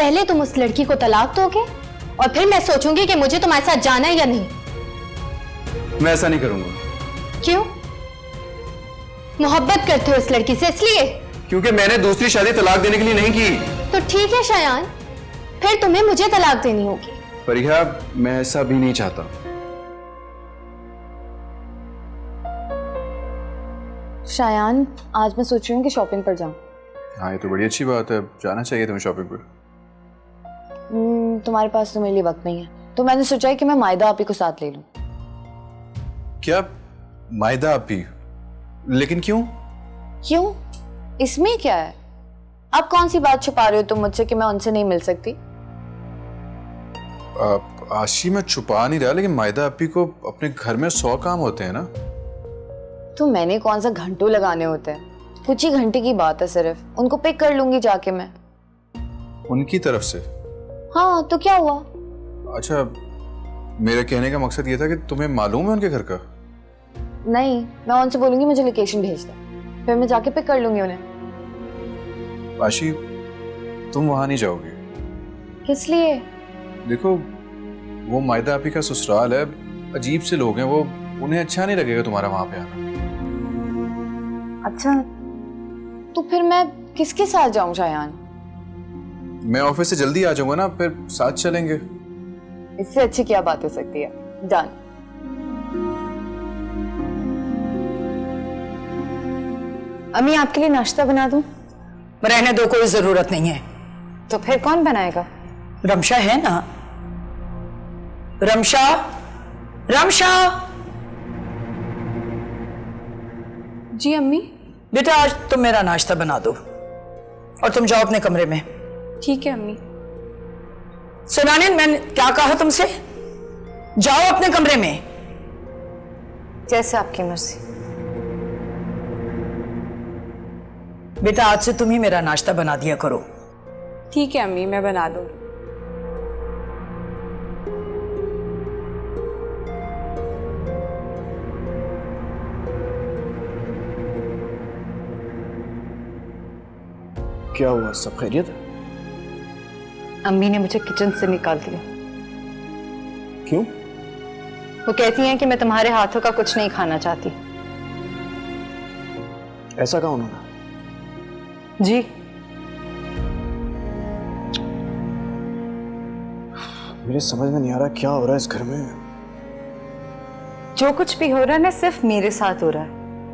पहले तुम उस लड़की को तलाक दोगे और फिर मैं सोचूंगी कि मुझे तुम्हारे साथ जाना है या नहीं। मैं ऐसा नहीं करूंगा। क्यों? मोहब्बत करते हो इस लड़की से इसलिए? क्योंकि मैंने दूसरी शादी तलाक देने के लिए नहीं की। तो ठीक है शायान, फिर तुम्हें मुझे तलाक देनी होगी। परिहा, मैं ऐसा भी नहीं चाहता। शायान, आज मैं सोच रही हूँ कि शॉपिंग पर जाऊँ। हाँ, ये तो बड़ी अच्छी बात है, जाना चाहिए तुम्हें शॉपिंग पर। तुम्हारे पास तो मेरे लिए वक्त नहीं है, तो मैंने सोचा है कि मैं मायदा आपी को साथ ले लूँ। क्या? मायदा आपी? लेकिन क्यों? क्यों? इसमें क्या है? आप कौन सी बात छुपा रहे हो तुम मुझसे कि मैं उनसे नहीं मिल सकती? आशी, मैं छुपा नहीं रहा, लेकिन मायदा आपी को अपने घर में 100 काम होते हैं ना। तो मैंने कौन सा घंटों लगाने होते हैं? कुछ ही घंटे की बात है सिर्फ, उनको पिक कर लूंगी जाके मैं। उनकी तरफ से? हाँ, तो क्या हुआ? अच्छा, मेरे कहने का मकसद ये था कि तुम्हें मालूम है उनके घर का? नहीं, मैं उनसे बोलूंगी मुझे लोकेशन भेज दे, फिर मैं जाके पिक कर लूंगी उन्हें। आशी, तुम वहां नहीं जाओगी। किस लिए? देखो, वो मायदा आपी का ससुराल है, अजीब से लोग हैं वो, उन्हें अच्छा नहीं लगेगा तुम्हारा वहां पे आना। अच्छा, तो फिर मैं किसके साथ जाऊं शायान? मैं ऑफिस से जल्दी आ जाऊंगा ना, फिर साथ चलेंगे। इससे अच्छी क्या बात हो सकती है? डन। अम्मी, आपके लिए नाश्ता बना दूं? रहने दो, कोई जरूरत नहीं है। तो फिर कौन बनाएगा? रमशा है ना। रमशा, रमशा। जी अम्मी। बेटा, आज तुम मेरा नाश्ता बना दो और तुम जाओ अपने कमरे में। ठीक है अम्मी। सुनाने, मैंने क्या कहा तुमसे? जाओ अपने कमरे में। जैसे आपकी मर्जी। बेटा, आज से तुम ही मेरा नाश्ता बना दिया करो। ठीक है अम्मी, मैं बना दूंगी। क्या हुआ, सब खैरियत? अम्मी ने मुझे किचन से निकाल दिया। क्यों? वो कहती हैं कि मैं तुम्हारे हाथों का कुछ नहीं खाना चाहती। ऐसा कहा उन्होंने? जी। मेरे समझ में नहीं आ रहा क्या हो रहा है इस घर में। जो कुछ भी हो रहा है ना, सिर्फ मेरे साथ हो रहा है।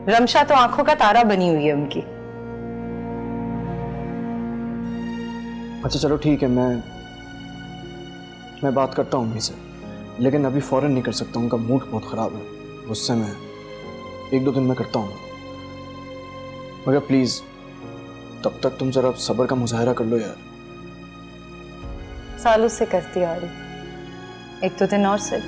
रमशा तो आंखों का तारा बनी हुई है उनकी। अच्छा चलो ठीक है, मैं बात करता हूँ अम्मी से, लेकिन अभी फौरन नहीं कर सकता, उनका मूड बहुत ख़राब है, गुस्से में है। 1-2 दिन में करता हूँ, मगर प्लीज़ तब तक तुम ज़रा सब्र का मुजाहरा कर लो यार। सालों से करती आ रही, 1-2 दिन और से।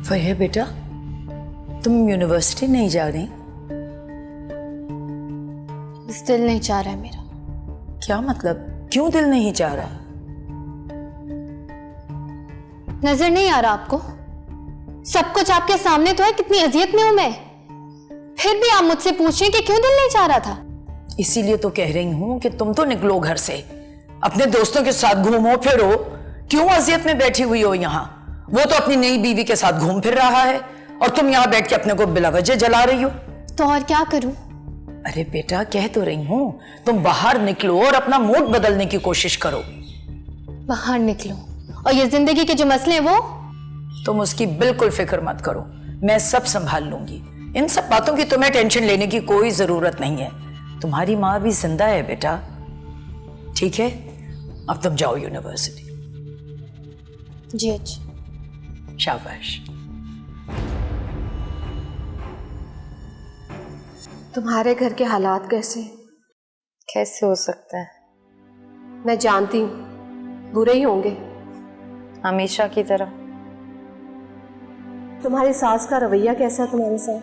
फहिया बेटा, तुम यूनिवर्सिटी नहीं जा रही? दिल नहीं चाह रहा है मेरा। क्या मतलब? क्यों दिल नहीं चाह रहा? नजर नहीं आ रहा आपको? सब कुछ आपके सामने तो है, कितनी अजियत में हूं मैं, फिर भी आप मुझसे पूछ रही हैं कि क्यों दिल नहीं चाह रहा था। इसीलिए तो कह रही हूं कि तुम तो निकलो घर से, अपने दोस्तों के साथ घूमो फिरो। क्यों अजियत में बैठी हुई हो यहाँ? वो तो अपनी नई बीवी के साथ घूम फिर रहा है और तुम यहाँ बैठ के अपने को बिला वजह जला रही हो। तो और क्या करूं? अरे बेटा, कह तो रही हूं, तुम बाहर निकलो और अपना मूड बदलने की कोशिश करो। बाहर निकलो और ये जिंदगी के जो मसले हैं वो? तुम उसकी बिल्कुल फिक्र मत करो, मैं सब संभाल लूंगी। इन सब बातों की तुम्हें टेंशन लेने की कोई जरूरत नहीं है। तुम्हारी माँ भी जिंदा है बेटा। ठीक है, अब तुम जाओ यूनिवर्सिटी। जी अच्छा। शाबाश। तुम्हारे घर के हालात कैसे? कैसे हो सकता है? मैं जानती हूँ बुरे ही होंगे, हमेशा की तरह। तुम्हारी सास का रवैया कैसा है तुम्हारे साथ?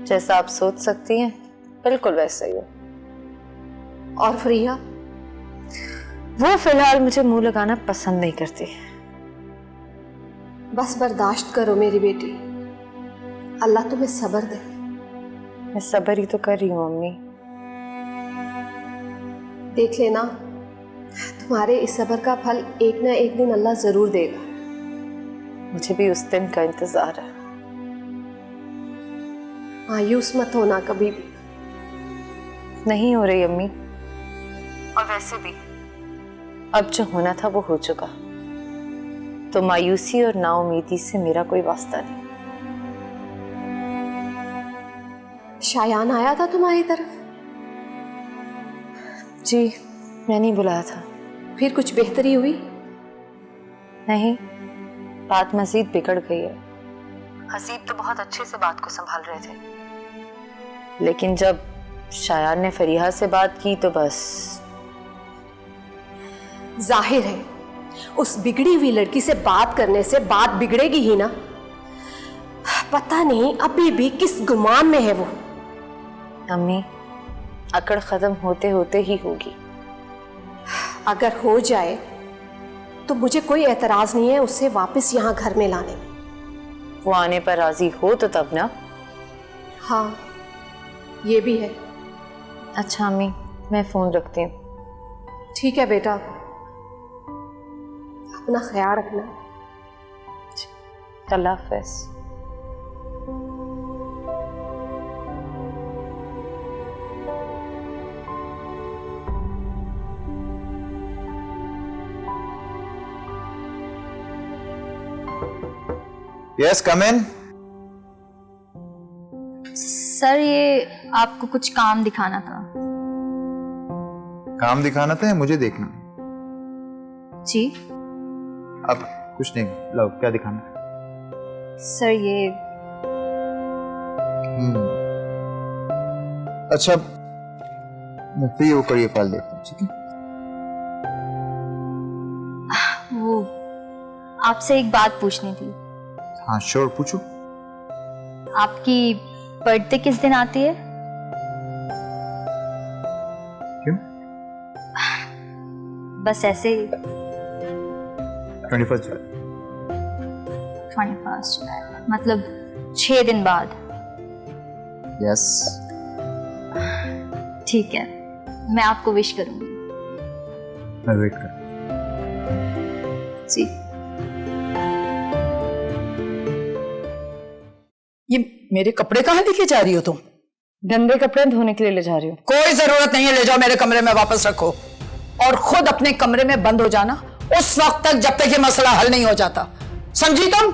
जैसा आप सोच सकती हैं, बिल्कुल वैसा ही हो। और फ्रिया? वो फिलहाल मुझे मुंह लगाना पसंद नहीं करती। बस बर्दाश्त करो मेरी बेटी, अल्लाह तुम्हें सब्र दे। मैं सब्र ही तो कर रही हूँ अम्मी। देख लेना, तुम्हारे इस सब्र का फल एक ना एक दिन अल्लाह जरूर देगा। मुझे भी उस दिन का इंतजार है। मायूस मत होना कभी भी। नहीं हो रही अम्मी, और वैसे भी अब जो होना था वो हो चुका, तो मायूसी और नाउमीदी से मेरा कोई वास्ता नहीं। शायान आया था तुम्हारी तरफ? जी, मैंने ही बुलाया था। फिर कुछ बेहतरी हुई? नहीं, बात मजीद बिगड़ गई है। हसीब तो बहुत अच्छे से बात को संभाल रहे थे, लेकिन जब शायान ने फरीहा से बात की तो बस। जाहिर है उस बिगड़ी हुई लड़की से बात करने से बात बिगड़ेगी ही ना। पता नहीं अभी भी किस गुमान में है वो। अम्मी, अकड़ खत्म होते होते ही होगी। अगर हो जाए तो मुझे कोई एतराज नहीं है उससे वापस यहाँ घर में लाने में। वो आने पर राजी हो तो तब ना। हाँ, ये भी है। अच्छा अम्मी, मैं फोन रखती हूँ। ठीक है बेटा, अपना ख्याल रखना। अल्लाह हाफ़िज़। यस, कम इन। सर, ये आपको कुछ काम दिखाना था। काम दिखाना था या मुझे देखना? जी अब कुछ नहीं, लो क्या दिखाना है? सर, ये अच्छा, मैं फ्री होकर ये फाइल देखता हूँ, ठीक है? वो आपसे एक बात पूछनी थी। हाँ श्योर, पूछो। आपकी बर्थडे किस दिन आती है? क्यों? बस ऐसे ही। 21 जुलाई। 21 जुलाई, मतलब 6 दिन बाद। यस। ठीक है, मैं आपको विश करूंगी। मैं वेट कर। जी। ये मेरे कपड़े कहाँ लेके जा रही हो तुम? गंदे कपड़े धोने के लिए ले जा रही हूँ। कोई जरूरत नहीं है, ले जाओ मेरे कमरे में वापस रखो, और खुद अपने कमरे में बंद हो जाना उस वक्त तक जब तक ये मसला हल नहीं हो जाता, समझी तुम?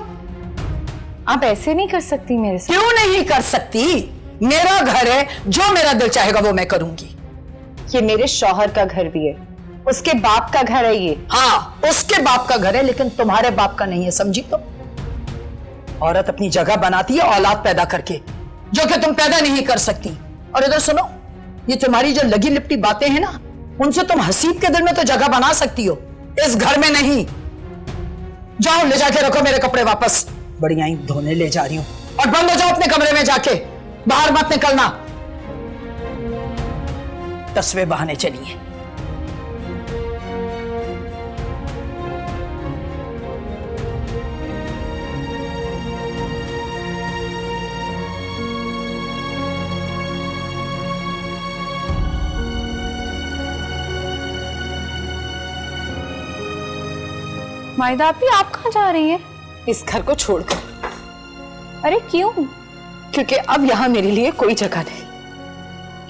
आप ऐसे नहीं कर सकती मेरे साथ। क्यों नहीं कर सकती? मेरा घर है, जो मेरा दिल चाहेगा वो मैं करूंगी। ये मेरे शौहर का घर भी है, उसके बाप का घर है ये। हाँ, उसके बाप का घर है, लेकिन तुम्हारे बाप का नहीं है, समझी तुम? औरत अपनी जगह बनाती है औलाद पैदा करके, जो कि तुम पैदा नहीं कर सकती। और इधर सुनो, ये तुम्हारी जो लगी लिपटी बातें हैं ना, उनसे तुम हसीब के दिल में तो जगह बना सकती हो, इस घर में नहीं। जाओ ले जाके रखो मेरे कपड़े वापस, बढ़िया ही धोने ले जा रही हूं। और बंद हो जाओ अपने कमरे में जाके, बाहर मत निकलना। तस्वीर बहाने चलिए। मायदा आपी, आप कहाँ जा रही हैं? इस घर को छोड़कर। अरे क्यों? क्योंकि अब यहाँ मेरे लिए कोई जगह नहीं।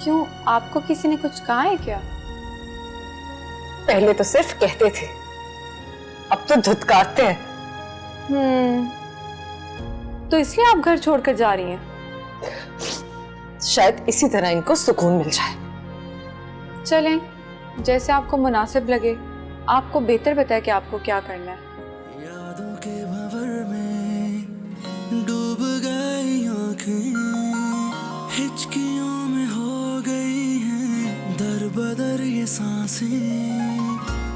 क्यों, आपको किसी ने कुछ कहा है क्या? पहले तो सिर्फ कहते थे, अब तो धुतकारते हैं। तो इसलिए आप घर छोड़कर जा रही हैं? शायद इसी तरह इनको सुकून मिल जाए। चलें, जैसे आपको मुनासिब लगे। आपको बेहतर बताया कि आपको क्या करना है। यादों के भंवर में डूब गई आंखें, हिचकियों में हो गई हैं दर बदर ये सांसें,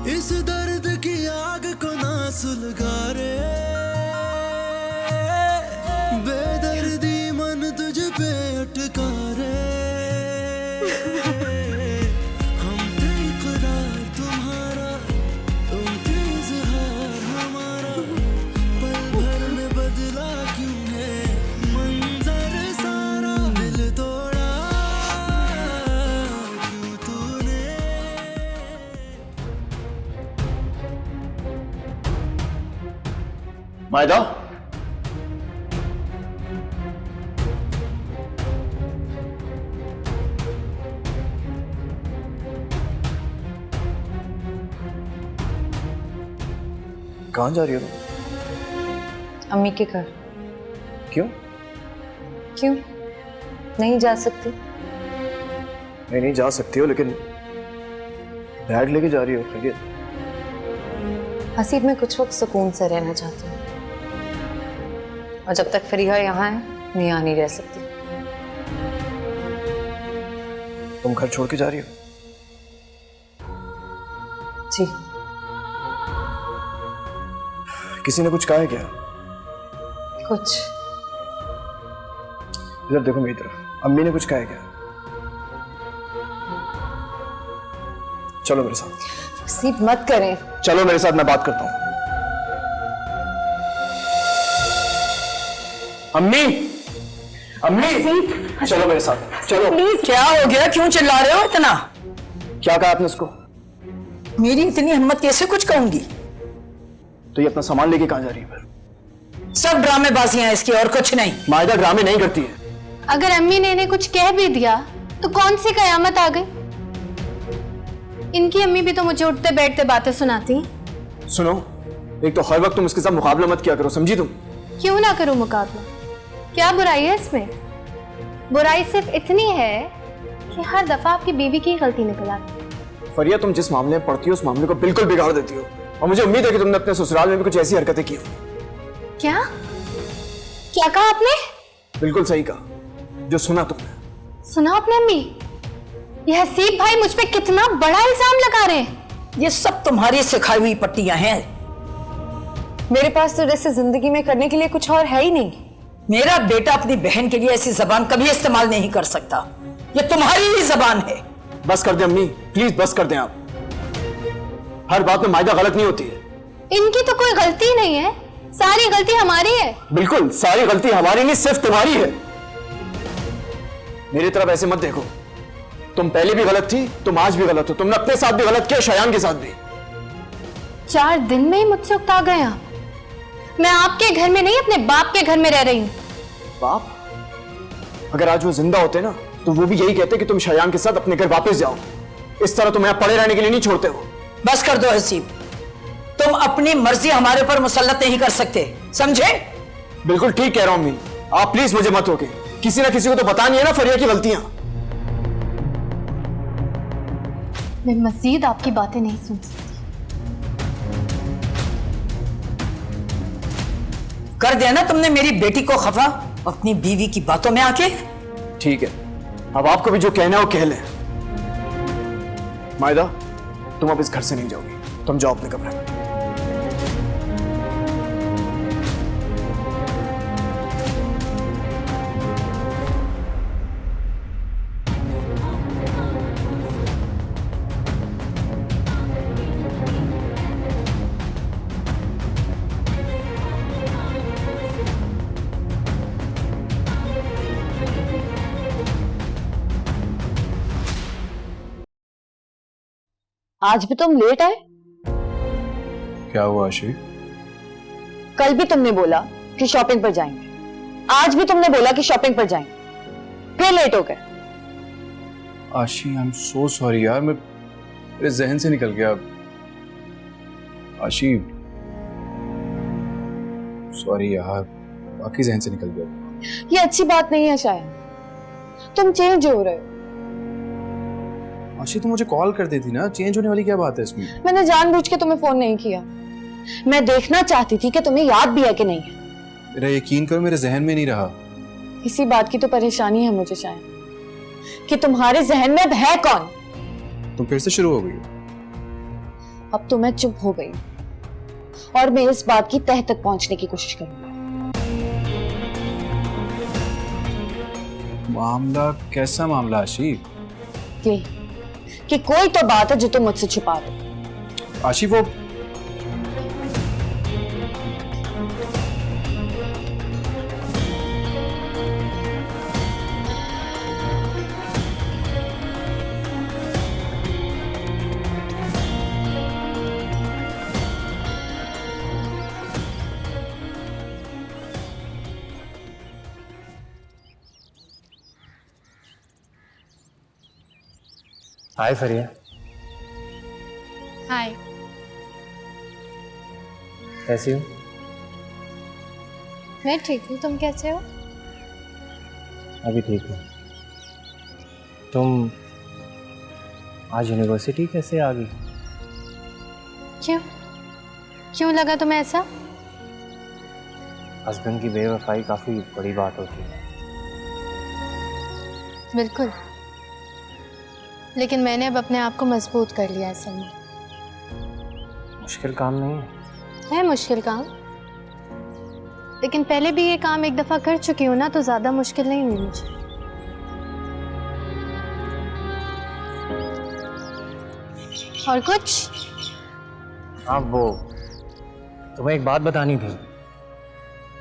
इस दर्द की आग को ना सुलगा रे, बेदर्दी मन तुझ पे अटका रे, हम मायदा, कहाँ जा रही हो तुम? अम्मी के घर। क्यों? क्यों नहीं जा सकती? नहीं जा सकती हो, लेकिन बैग लेके जा रही हो, खैरियत? हसीब, मैं कुछ वक्त सुकून से रहना चाहती हूँ, और जब तक फरीहा यहाँ है मैं यहाँ नहीं रह सकती। तुम घर छोड़ के जा रही हो? जी। किसी ने कुछ कहा है क्या? कुछ। इधर देखो मेरी तरफ, अम्मी ने कुछ कहा है क्या? चलो मेरे साथ। हसीब मत करें। चलो मेरे साथ, मैं बात करता हूं। अम्मी, अम्मी, चलो मेरे साथ, चलो। क्या हो गया, क्यों चिल्ला रहे हो इतना? क्या कहा आपने उसको? मेरी इतनी हिम्मत कैसे कुछ कहूंगी? तो ये अपना सामान लेके कहां जा रही है फिर? सब ड्रामेबाजियां हैं इसकी, और कुछ नहीं। मायदा ड्रामे नहीं करती है। अगर अम्मी ने इन्हें कुछ कह भी दिया तो कौन सी कयामत आ गई? इनकी अम्मी भी तो मुझे उठते बैठते बातें सुनाती। सुनो, एक तो हर वक्त तुम उसके साथ मुकाबला मत किया करो, समझी तुम? क्यों ना करूं मुकाबला? क्या बुराई है इसमें? बुराई सिर्फ इतनी है कि हर दफा आपकी बीवी की गलती निकल आती। फरिया, तुम जिस मामले में पड़ती हो उस मामले को बिल्कुल बिगाड़ देती हो, और मुझे उम्मीद है कि तुमने अपने ससुराल में भी कुछ ऐसी हरकतें की होंगी। क्या क्या कहा आपने? बिल्कुल सही कहा, जो सुना तुमने। सुना आपने अम्मी? यह हसीब भाई मुझ पे कितना बड़ा इल्जाम लगा रहे हैं। ये सब तुम्हारी सिखाई हुई पट्टियां हैं। मेरे पास तो जैसे जिंदगी में करने के लिए कुछ और है ही नहीं। मेरा बेटा अपनी बहन के लिए ऐसी जबान कभी इस्तेमाल नहीं कर सकता। ये तुम्हारी ही जबान है। बस कर दे अम्मी, प्लीज बस कर दें आप। हर बात में मायदा गलत नहीं होती है। इनकी तो कोई गलती नहीं है, सारी गलती हमारी है। बिल्कुल, सारी गलती हमारी नहीं, सिर्फ तुम्हारी है। मेरी तरफ ऐसे मत देखो, तुम पहले भी गलत थी, तुम आज भी गलत हो। तुमने अपने साथ भी गलत किया, शयान के साथ भी। 4 दिन में ही मुझसे उकता गए आप। मैं आपके घर में नहीं, अपने बाप के घर में रह रही हूँ। बाप? अगर आज वो जिंदा होते ना तो वो भी यही कहते कि तुम शयान के साथ अपने घर वापस जाओ। इस तरह तुम यहाँ पड़े रहने के लिए नहीं छोड़ते हो। बस कर दो हसीब, तुम अपनी मर्जी हमारे ऊपर मुसल्लत नहीं कर सकते, समझे? बिल्कुल ठीक कह रहा हूं अम्मी, आप प्लीज मुझे मत रोके। किसी ना किसी को तो बतानी है ना फरिया की गलतियां। मैं मजीद आपकी बातें नहीं सुन सकती। कर दिया ना तुमने मेरी बेटी को खफा अपनी बीवी की बातों में आके। ठीक है, अब आपको भी जो कहना है वो कह लें। मायदा, तुम अब इस घर से नहीं जाओगी, तुम जाओ अपने कमरे में। आज भी तुम लेट आए? क्या हुआ आशी? कल भी तुमने बोला कि शॉपिंग पर जाएंगे, आज भी तुमने बोला कि शॉपिंग पर जाएंगे, फिर लेट हो गए। आशी, आई एम सो सॉरी यार, मेरे जहन से निकल गया। आशी सॉरी यार, बाकी जहन से निकल गया। ये अच्छी बात नहीं है शायद, तुम चेंज हो रहे हो। आशी, तुम मुझे कॉल कर देती ना, चेंज होने वाली क्या बात है इसमें? मैंने जानबूझ के तुम्हें फोन नहीं किया, मैं देखना चाहती थी कि तुम्हें याद भी है कि नहीं है। मेरा यकीन करो, मेरे जहन में नहीं रहा। इसी बात की तो परेशानी है मुझे शायद, कि तुम्हारे जहन में अब है कौन। तुम फिर से शुरू हो गई। अब तो मैं चुप हो गई और मैं इस बात की तह तक पहुंचने की कोशिश करूंगी। मामला कैसा मामला आशी? ये कि कोई तो बात है जो तुम मुझसे छुपा रहे हो। आशी, वो हाय फरिया, हाय। कैसी हो? मैं ठीक हूँ, तुम कैसे हो? अभी ठीक हूँ। तुम आज यूनिवर्सिटी कैसे आ गई? क्यों क्यों लगा तुम्हें ऐसा? हस्बैंड की बेवफाई काफ़ी बड़ी बात होती है। बिल्कुल, लेकिन मैंने अब अपने आप को मजबूत कर लिया है सनी। मुश्किल काम नहीं है। है मुश्किल काम, लेकिन पहले भी ये काम एक दफा कर चुकी हूँ ना, तो ज्यादा मुश्किल नहीं हुई मुझे। और कुछ? हाँ, वो तुम्हें एक बात बतानी थी।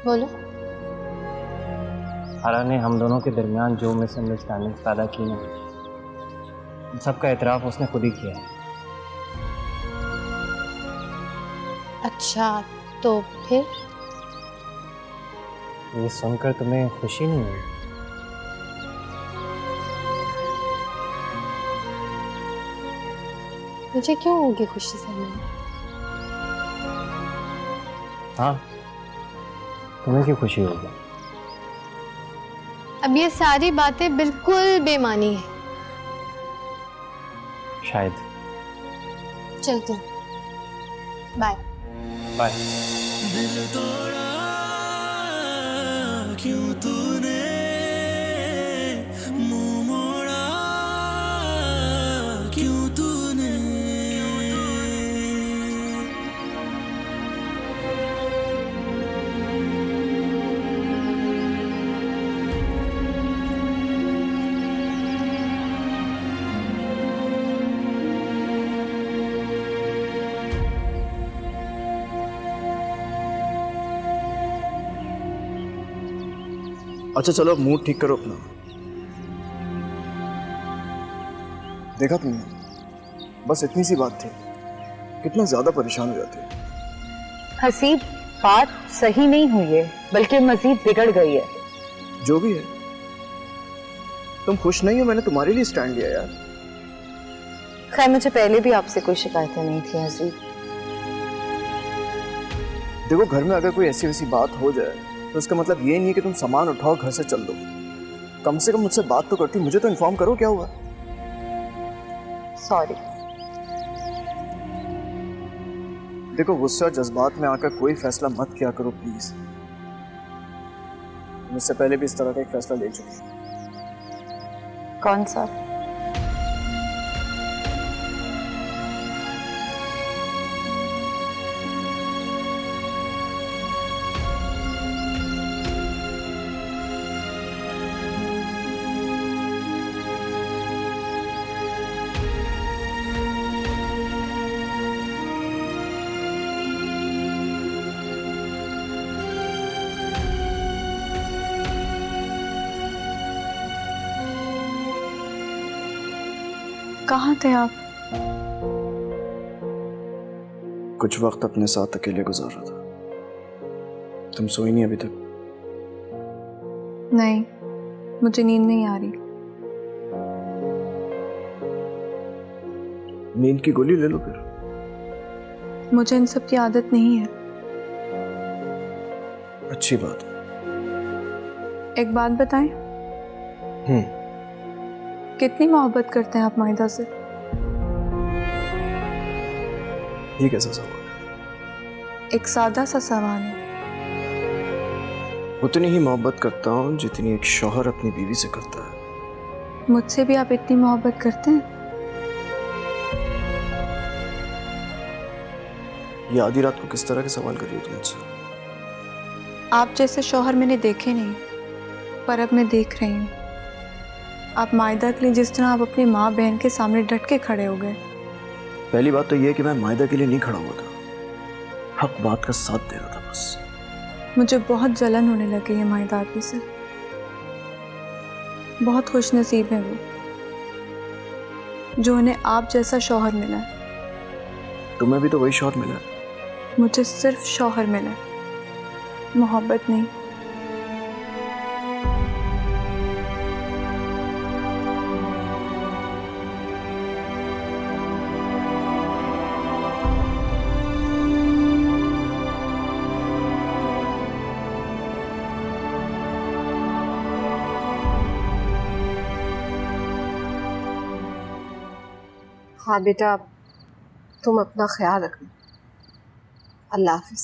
बोलो। हरा ने हम दोनों के दरमियान जो मिसअंडरस्टैंडिंग पैदा की ना, उन सबका एतराफ़ उसने खुद ही किया है। अच्छा, तो फिर? ये सुनकर तुम्हें खुशी नहीं हुई? मुझे क्यों होगी खुशी सनी? हाँ, तुम्हें क्यों खुशी होगी? अब ये सारी बातें बिल्कुल बेमानी है। शायद। चलते हैं, बाय। बाय। दिल तोड़ा क्यों तूने, मुंह मोड़ा क्यों तूने। अच्छा चलो अब मूड ठीक करो अपना। देखा तुमने, बस इतनी सी बात थी, कितना ज्यादा परेशान हो जाते हो। हसीब, बात सही नहीं हुई है, बल्कि मजीद बिगड़ गई है। जो भी है, तुम खुश नहीं हो, मैंने तुम्हारे लिए स्टैंड लिया यार। खैर, मुझे पहले भी आपसे कोई शिकायतें नहीं थी हसीब। देखो, घर में अगर कोई ऐसी वैसी बात हो जाए तो इसका मतलब ये नहीं है कि तुम सामान उठाओ घर से चल दो। कम से कम मुझसे बात तो करती, मुझे तो इन्फॉर्म करो क्या हुआ। सॉरी। देखो, गुस्सा जज्बात में आकर कोई फैसला मत किया करो प्लीज। मुझसे पहले भी इस तरह का एक फैसला ले चुकी हूं। कौन सा? कहाँ थे आप? कुछ वक्त अपने साथ अकेले गुजार रहा था। तुम सोई नहीं अभी तक? नहीं, मुझे नींद नहीं आ रही। नींद की गोली ले लो फिर। मुझे इन सब की आदत नहीं है। अच्छी बात। एक बात बताएं, कितनी मोहब्बत करते हैं आप माहिदा से? ये कैसा सवाल? एक सादा सा सवाल है। उतनी ही मोहब्बत करता हूँ जितनी एक शौहर अपनी बीवी से करता है। मुझसे भी आप इतनी मोहब्बत करते हैं? ये आधी रात को किस तरह के सवाल कर रही हो तुम मुझसे? आप जैसे शौहर मैंने देखे नहीं, पर अब मैं देख रही हूँ। आप मायदा के लिए जिस तरह आप अपनी माँ बहन के सामने डट के खड़े हो गए। पहली बात तो ये है कि मैं मायदा के लिए नहीं खड़ा हुआ था, हक बात का साथ दे रहा था बस। मुझे बहुत जलन होने लगी है मायदा आदमी से। बहुत खुश नसीब है वो जो उन्हें आप जैसा शौहर मिला है। तुम्हें भी तो वही शौहर मिला है। मुझे सिर्फ शौहर मिला है, मोहब्बत नहीं। हाँ बेटा, तुम अपना ख्याल रखना। अल्लाह हाफिज।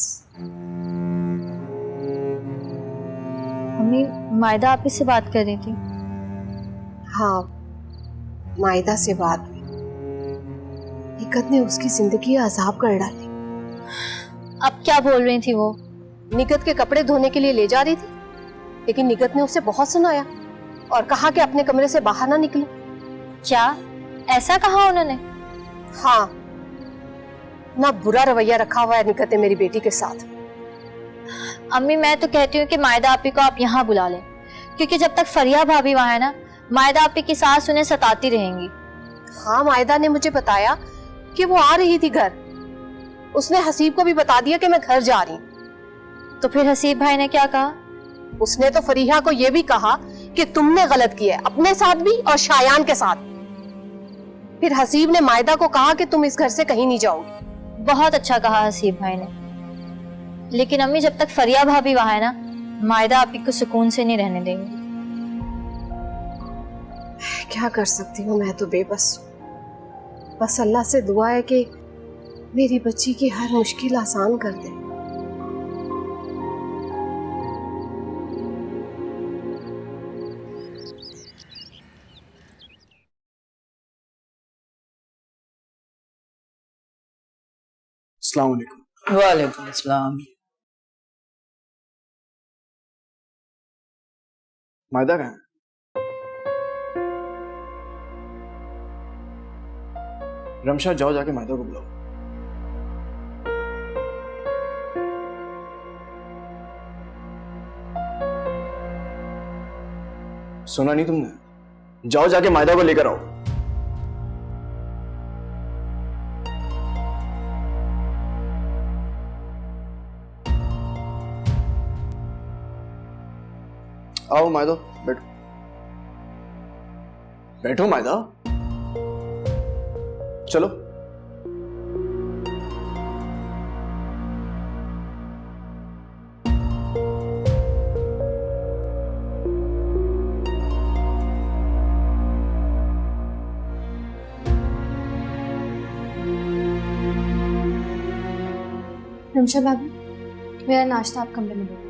मम्मी, मायदा आप ही से बात कर रही थी? हाँ, मायदा से बात हुई। निकत ने उसकी जिंदगी अजाब कर डाली। अब क्या बोल रही थी वो? निकत के कपड़े धोने के लिए ले जा रही थी, लेकिन निकत ने उसे बहुत सुनाया और कहा कि अपने कमरे से बाहर ना निकलो। क्या ऐसा कहा उन्होंने? हाँ, ना बुरा रवैया रखा हुआ है निकत ने मेरी बेटी के साथ। अम्मी, मैं तो कहती हूँ कि मायदा आपी को आप यहाँ बुला लें, क्योंकि जब तक फरिया भाभी वहाँ है ना, मायदा आपी की सास उन्हें सताती रहेंगी। हाँ, मायदा ने मुझे बताया कि वो आ रही थी घर। उसने हसीब को भी बता दिया कि मैं घर जा रही हूँ। तो फिर हसीब भाई ने क्या कहा? उसने तो फरीहा को यह भी कहा कि तुमने गलत किया है, अपने साथ भी और शायान के साथ। फिर हसीब ने मायदा को कहा कि तुम इस घर से कहीं नहीं जाओगी। बहुत अच्छा कहा हसीब भाई ने, लेकिन अम्मी जब तक फरिया भाभी वहाँ है ना, मायदा आपी को सुकून से नहीं रहने देंगी। क्या कर सकती हूँ, मैं तो बेबस हूँ। बस अल्लाह से दुआ है कि मेरी बच्ची की हर मुश्किल आसान कर दे। अस्सलाम वालेकुम। वालेकुम अस्सलाम। मायदा कहाँ है? रमशा, जाओ जाके मायदा को बुलाओ। सुना नहीं तुमने? जाओ जाके मायदा को लेकर आओ। आओ मायदा, बैठो। बैठो मायदा, चलो। रमशा भाभी, मेरा नाश्ता आप कमरे में दो।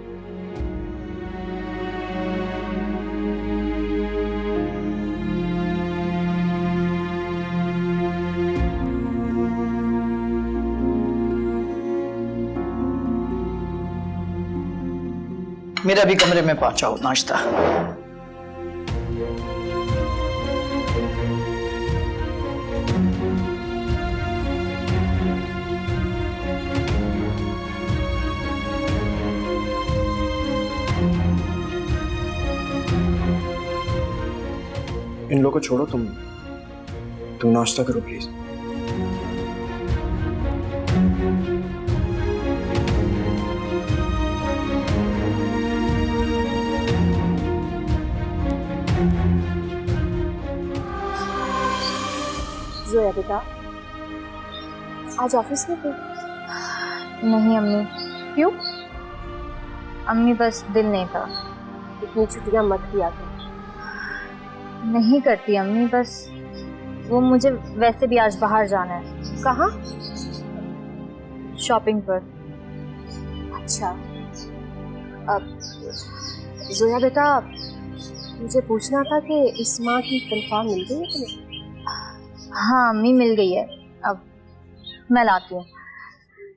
मेरा भी कमरे में पहुंचाओ नाश्ता। इन लोगों को छोड़ो, तुम नाश्ता करो प्लीज। जोया बेटा, आज ऑफिस में थे? नहीं अम्मी। क्यों? अम्मी बस दिल नहीं था। इतनी छुट्टियां मत किया कर। नहीं करती अम्मी, बस वो मुझे वैसे भी आज बाहर जाना है। कहाँ? शॉपिंग पर। अच्छा, अब जोया बेटा, मुझे पूछना था कि इस माह की तनख्वाह मिल गई है तुम्हें? हाँ अम्मी, मिल गई है। अब मैं लाती हूँ,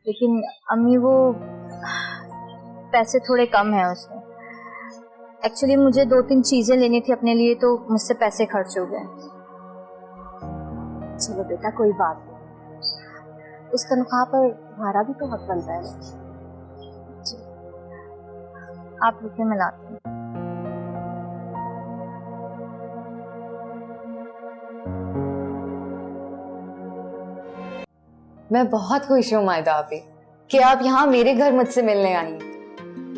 लेकिन अम्मी वो पैसे थोड़े कम हैं उसमें। एक्चुअली मुझे 2-3 चीज़ें लेनी थी अपने लिए, तो मुझसे पैसे खर्च हो गए। चलो बेटा, कोई बात नहीं। उस तनख्वाह पर तुम्हारा भी तो हक बनता है ना। आप रुके, मैं लाती हूँ। मैं बहुत खुश हूँ मायदा आपी कि आप यहाँ मेरे घर मुझसे मिलने आई।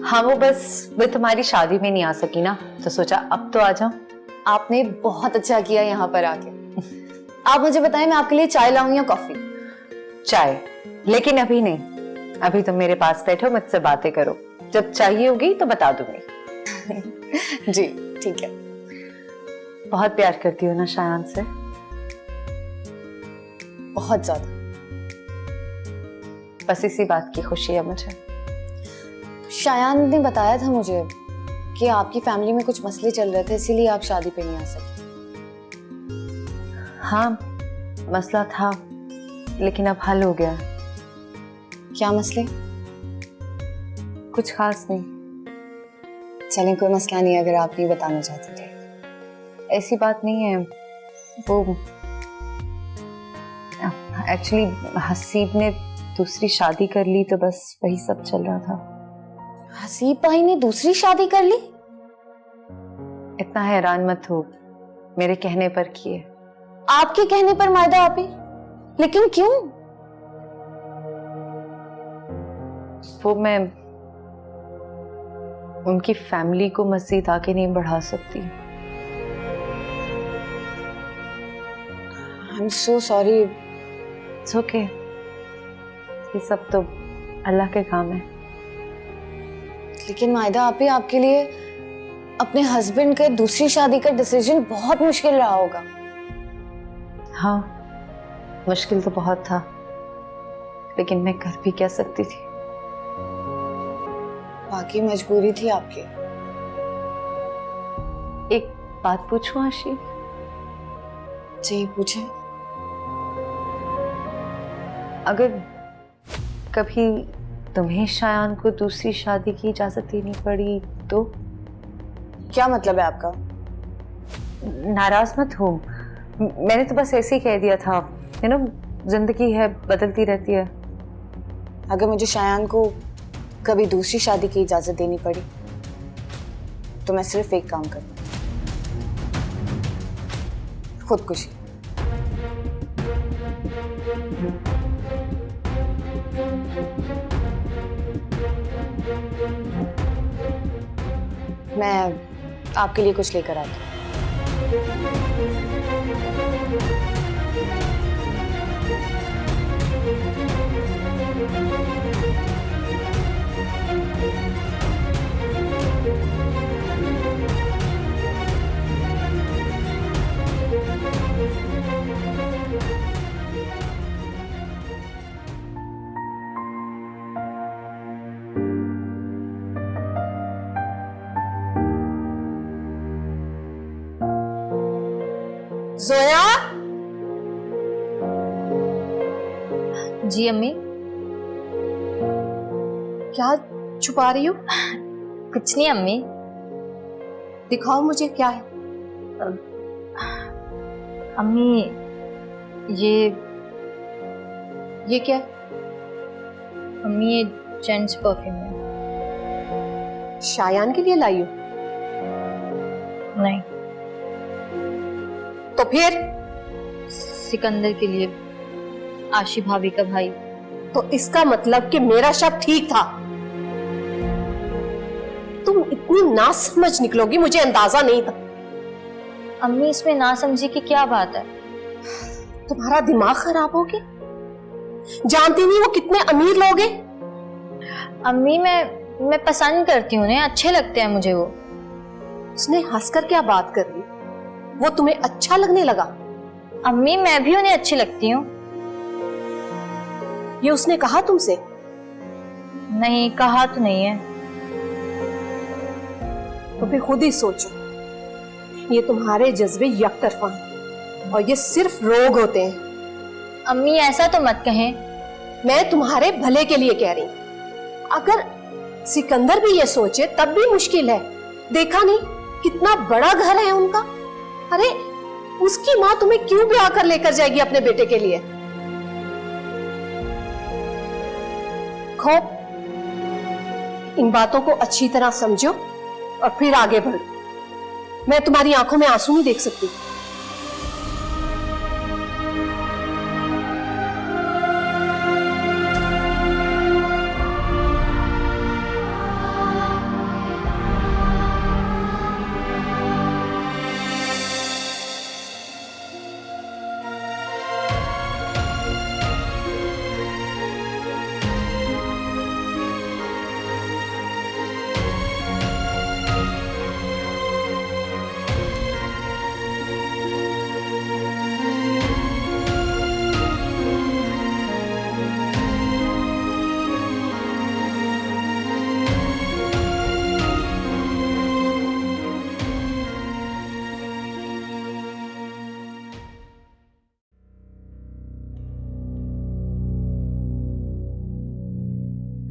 हाँ, वो तुम्हारी शादी में नहीं आ सकी ना, तो सोचा अब तो आ जाओ। आपने बहुत अच्छा किया यहाँ पर आके। आप मुझे बताएं, मैं आपके लिए चाय लाऊं या कॉफी? चाय, लेकिन अभी नहीं। अभी तुम मेरे पास बैठो, मुझसे बातें करो। जब चाहिए होगी तो बता दूंगी। जी ठीक है। बहुत प्यार करती हो ना शायान से? बहुत ज्यादा। बस इसी बात की खुशी है मुझे। शायान ने बताया था मुझे कि आपकी फैमिली में कुछ मसले चल रहे थे, इसीलिए आप शादी पे नहीं आ सके। हाँ, मसला था, लेकिन अब हल हो गया। क्या मसले? कुछ खास नहीं। चलें, कोई मसला नहीं अगर आप नहीं बताना चाहते थे। ऐसी बात नहीं है, वो एक्चुअली हसीब ने दूसरी शादी कर ली, तो बस वही सब चल रहा था। हसीब भाई ने दूसरी शादी कर ली? इतना हैरान मत हो, मेरे कहने पर किए। आपके कहने पर मायदा आपी? लेकिन क्यों? वो मैं उनकी फैमिली को मजीद आगे नहीं बढ़ा सकती। I'm so sorry. It's okay. ये सब तो अल्लाह के काम है। लेकिन मायदा आपी, आपके लिए अपने हस्बैंड के दूसरी शादी का डिसीजन बहुत मुश्किल रहा होगा। हाँ, मुश्किल तो बहुत था, लेकिन मैं कर भी क्या सकती थी। बाकी मजबूरी थी आपकी। एक बात पूछूं आशी? जी पूछे। अगर कभी तुम्हें शायान को दूसरी शादी की इजाजत देनी पड़ी तो? क्या मतलब है आपका? नाराज मत हो, मैंने तो बस ऐसे ही कह दिया था, जिंदगी है, बदलती रहती है। अगर मुझे शायान को कभी दूसरी शादी की इजाजत देनी पड़ी तो मैं सिर्फ एक काम करूंगी, खुदकुशी। मैं आपके लिए कुछ लेकर आती हूँ। जोया? जी अम्मी। क्या छुपा रही हो? कुछ नहीं अम्मी। दिखाओ मुझे क्या है। अम्मी ये क्या है? अम्मी ये जेंट्स परफ्यूम है। शायान के लिए लाई हो? नहीं। तो फिर? सिकंदर के लिए, आशी भाभी का भाई। तो इसका मतलब कि मेरा शक ठीक था। तुम इतनी नासमझ निकलोगी मुझे अंदाजा नहीं था। अम्मी इसमें ना समझी कि क्या बात है? तुम्हारा दिमाग खराब हो गया? जानती नहीं वो कितने अमीर लोग हैं? अम्मी मैं पसंद करती हूँ, अच्छे लगते हैं मुझे वो। उसने हंसकर क्या बात कर ली? वो तुम्हें अच्छा लगने लगा? अम्मी मैं भी उन्हें अच्छी लगती हूँ। ये उसने कहा तुमसे? नहीं, कहा तो नहीं है। तो फिर खुद ही सोचो, ये तुम्हारे जज्बे यकतरफा हैं और ये सिर्फ रोग होते हैं। अम्मी ऐसा तो मत कहें। मैं तुम्हारे भले के लिए कह रही हूं। अगर सिकंदर भी ये सोचे तब भी मुश्किल है। देखा नहीं कितना बड़ा घर है उनका? अरे उसकी माँ तुम्हें क्यों ब्याह कर लेकर जाएगी अपने बेटे के लिए? खौफ, इन बातों को अच्छी तरह समझो और फिर आगे बढ़ो। मैं तुम्हारी आंखों में आंसू नहीं देख सकती।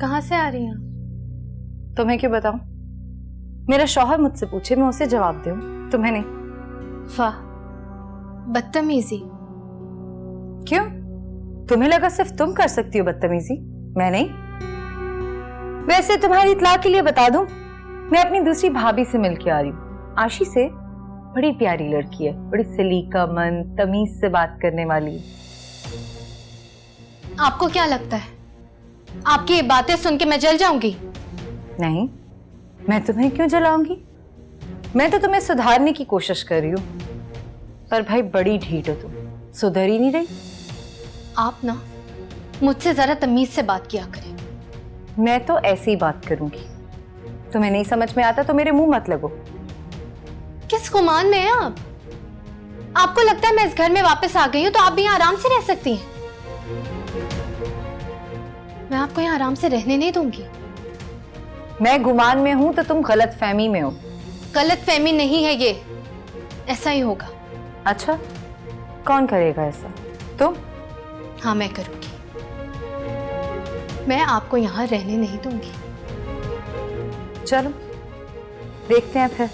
कहाँ से आ रही हैं? तुम्हें क्यों बताऊं? मेरा शौहर मुझसे पूछे, मैं उसे जवाब दूं, तुम्हें नहीं। वाह, बदतमीजी। क्यों? तुम्हें लगा सिर्फ तुम कर सकती हो बदतमीजी, मैं नहीं? वैसे तुम्हारी इत्तला के लिए बता दूं, मैं अपनी दूसरी भाभी से मिलके आ रही हूँ, आशी से। बड़ी प्यारी लड़की है, बड़ी सलीका मन, तमीज से बात करने वाली। आपको क्या लगता है आपकी ये बातें सुन के मैं जल जाऊंगी? नहीं, मैं तुम्हें क्यों जलाऊंगी? मैं तो तुम्हें सुधारने की कोशिश कर रही हूँ, पर भाई बड़ी ढीठ हो तुम, सुधर ही नहीं रही। आप ना मुझसे जरा तमीज से बात किया करें। मैं तो ऐसे ही बात करूंगी, तुम्हें नहीं समझ में आता तो मेरे मुंह मत लगो। किस गुमान में हैं आप? आपको लगता है मैं इस घर में वापस आ गई हूं तो आप भी यहाँ आराम से रह सकती हैं? मैं आपको यहाँ आराम से रहने नहीं दूंगी। मैं गुमान में हूं तो तुम गलत फहमी में हो। गलत फहमी नहीं है ये, ऐसा ही होगा। अच्छा, कौन करेगा ऐसा? तुम? हाँ, मैं करूंगी। मैं आपको यहाँ रहने नहीं दूंगी। चलो देखते हैं फिर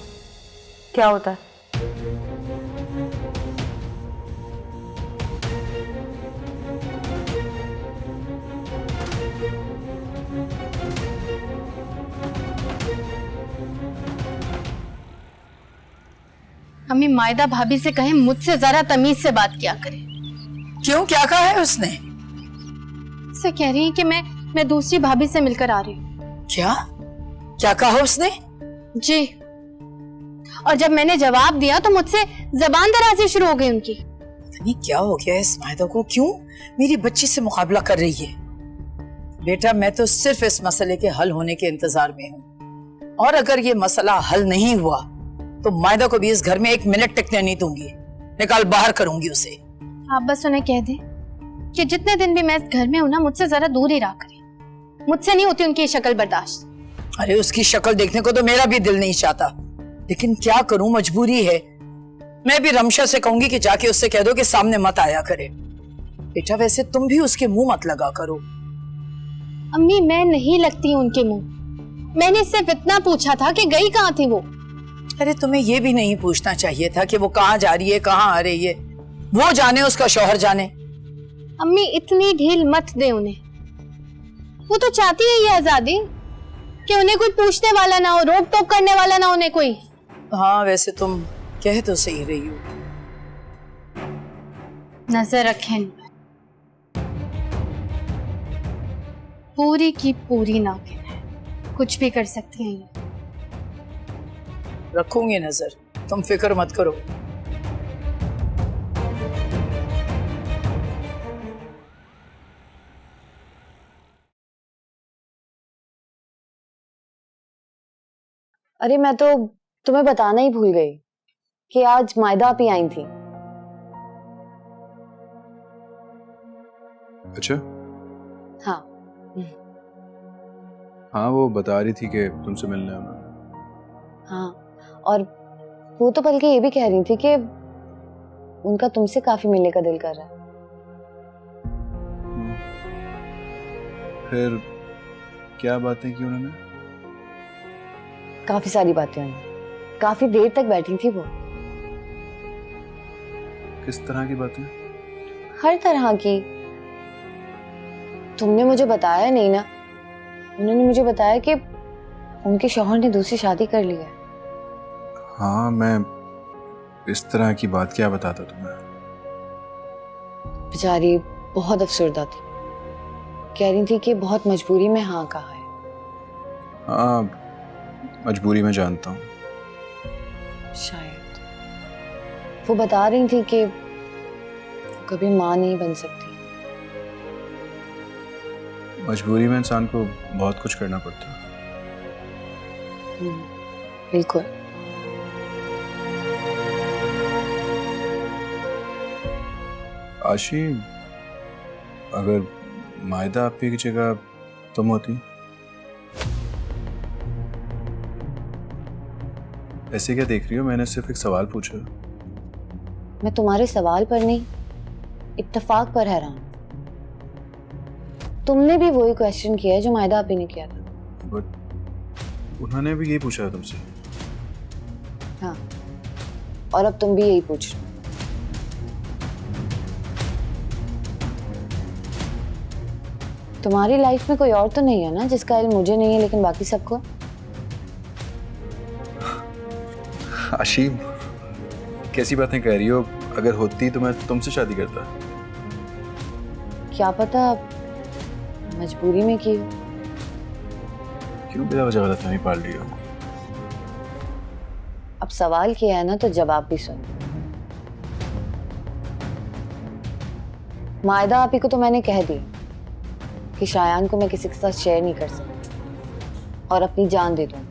क्या होता है। अम्मी, मायदा भाभी से कहें मुझसे जरा तमीज से बात किया करें। क्यों, क्या कहा है उसने? से कह रही है कि मैं दूसरी भाभी से मिलकर आ रही हूँ। क्या क्या कहा उसने? जी, और जब मैंने जवाब दिया तो मुझसे जबान दराजी शुरू हो गई उनकी। नहीं, क्या हो गया इस मायदा को? क्यों मेरी बच्ची से मुकाबला कर रही है? बेटा, मैं तो सिर्फ इस मसले के हल होने के इंतजार में हूँ, और अगर ये मसला हल नहीं हुआ तो मायदा को भी इस घर में एक मिनट टिकने नहीं दूंगी, निकाल बाहर करूंगी उसे। आप बस उन्हें कह दें कि जितने दिन भी मैं इस घर में हूं ना, मुझसे जरा दूर ही रहा करें। मुझसे नहीं होती उनकी शक्ल बर्दाश्त। अरे उसकी शक्ल देखने को तो मेरा भी दिल नहीं चाहता, लेकिन क्या करूं, मजबूरी है। मैं भी रमशा से कहूंगी कि जाके उससे कह दो कि सामने मत आया करे। बेटा, वैसे तुम भी उसके मुंह मत लगा करो। अम्मी, मैं नहीं लगती उनके मुंह। मैंने सिर्फ इतना पूछा था कि गई कहाँ थी वो। अरे तुम्हें ये भी नहीं पूछना चाहिए था कि वो कहाँ जा रही है, कहाँ आ रही है। वो जाने, उसका शौहर जाने। अम्मी, इतनी ढील मत दे उन्हें। वो तो चाहती है ये आजादी कि उन्हें कोई पूछने वाला ना हो, रोक टोक करने वाला ना उन्हें कोई। हाँ, वैसे तुम कह तो सही रही हो। नजर रखें, पूरी की पूरी नागिन है, कुछ भी कर सकती हैं ये। रखूंगी नजर, तुम फिक्र मत करो। अरे मैं तो तुम्हें बताना ही भूल गई कि आज मायदा आप ही आई थी। अच्छा? हाँ। हाँ, वो बता रही थी कि तुमसे मिलने आना। हाँ, और वो तो बल्कि ये भी कह रही थी कि उनका तुमसे काफी मिलने का दिल कर रहा है। फिर क्या बातें की उन्होंने? काफी सारी बातें हुई, काफी देर तक बैठी थी वो। किस तरह की बातें? हर तरह की। तुमने मुझे बताया नहीं ना, उन्होंने मुझे बताया कि उनके शौहर ने दूसरी शादी कर ली है। हाँ, मैं इस तरह की बात क्या बताता तुम्हें? बेचारी बहुत अफसरदा थी, कह रही थी कि बहुत मजबूरी में हाँ कहा है। हाँ, मजबूरी में जानता हूँ। शायद वो बता रही थी कि कभी माँ नहीं बन सकती। मजबूरी में इंसान को बहुत कुछ करना पड़ता है। बिल्कुल। आशी, अगर मायदा आपी की जगह तुम होती, ऐसे क्या देख रही हो? मैंने सिर्फ एक सवाल पूछा। मैं तुम्हारे सवाल पर नहीं, इत्तेफाक पर हैरान। तुमने भी वही क्वेश्चन किया है जो मायदा आपी ने किया था। बट उन्होंने भी यही पूछा है तुमसे। हाँ, और अब तुम भी यही पूछ रहे हो। तुम्हारी लाइफ में कोई और तो नहीं है ना जिसका इल्म मुझे नहीं है लेकिन बाकी सबको? आशीम, कैसी बातें कह रही हो? अगर होती तो मैं तुमसे शादी करता। क्या पता मजबूरी में की हो। क्यों बिना वजह गलतफहमी पाल रही हो? अब सवाल किया है ना तो जवाब भी सुन। मायदा आपी को तो मैंने कह दिया कि शायान को मैं किसी के साथ शेयर नहीं कर सकती और अपनी जान दे दूंगी,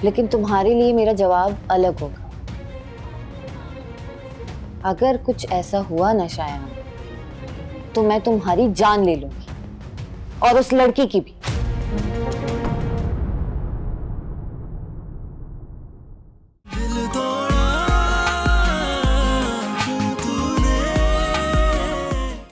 लेकिन तुम्हारे लिए मेरा जवाब अलग होगा। अगर कुछ ऐसा हुआ ना शायान, तो मैं तुम्हारी जान ले लूंगी और उस लड़की की भी।